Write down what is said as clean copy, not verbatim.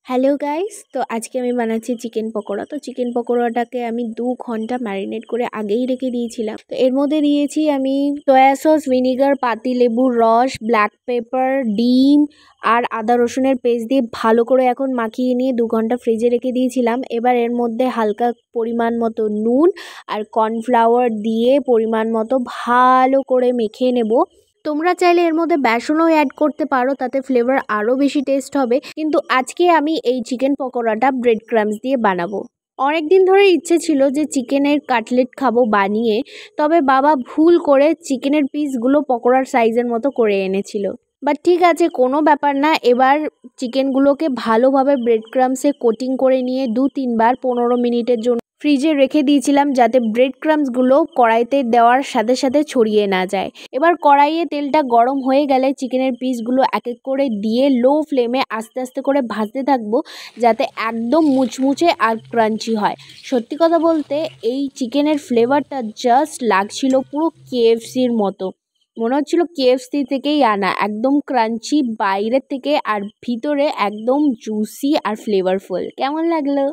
Hello guys, তো আজকে আমি বানাচ্ছি চিকেন পকোড়া। তো চিকেন পকোড়াটাকে আমি 2 ঘন্টা ম্যারিনেট করে আগেই রেখে দিয়েছিলাম। তো এর মধ্যে দিয়েছি আমি সয়া সস, ভিনিগার, পাতিলেবুর রস, ব্ল্যাক পেপার, ডিম আর আদা রসুনের পেস্ট দিয়ে ভালো করে এখন মাখিয়ে নিয়ে 2 ঘন্টা ফ্রিজে রেখে দিয়েছিলাম। এবার এর মধ্যে হালকা পরিমাণ মতো নুন আর কর্নফ্লাওয়ার দিয়ে পরিমাণ মতো ভালো করে মেখে নেব। তোমরা চাইলে এর মধ্যে বেসনও অ্যাড করতে পারো, তাতে ফ্লেভার আরও বেশি টেস্ট হবে। কিন্তু আজকে আমি এই চিকেন পকোড়াটা ব্রেড ক্রাম্বস দিয়ে বানাবো। অনেক দিন ধরে ইচ্ছে ছিল যে চিকেনের কাটলেট খাবো বানিয়ে, তবে বাবা ভুল করে চিকেনের পিসগুলো পকোড়ার সাইজের মতো করে এনেছিল। বাট ঠিক আছে, কোনো ব্যাপার না। এবার চিকেনগুলোকে ভালোভাবে ব্রেড ক্রাম্বসে কোটিং করে নিয়ে 2-3 বার 15 মিনিটের জন্য ফ্রিজে রেখে দিয়েছিলাম, যাতে ব্রেড ক্রাম্বসগুলো কড়াইতে দেওয়ার সাথে সাথে ছড়িয়ে না যায়। এবার কড়াইয়ে তেলটা গরম হয়ে গেলে চিকেনের পিসগুলো এক এক করে দিয়ে লো ফ্লেমে আস্তে আস্তে করে ভাজতে থাকবো, যাতে একদম মুচমুচে আর ক্রাঞ্চি হয়। সত্যি কথা বলতে এই চিকেনের ফ্লেভারটা জাস্ট লাগছিল পুরো কেএফসির মতো। মনে হচ্ছিল কেএফসি থেকেই আনা, একদম ক্রাঞ্চি বাইরের থেকে আর ভিতরে একদম জুসি আর ফ্লেভারফুল। কেমন লাগলো?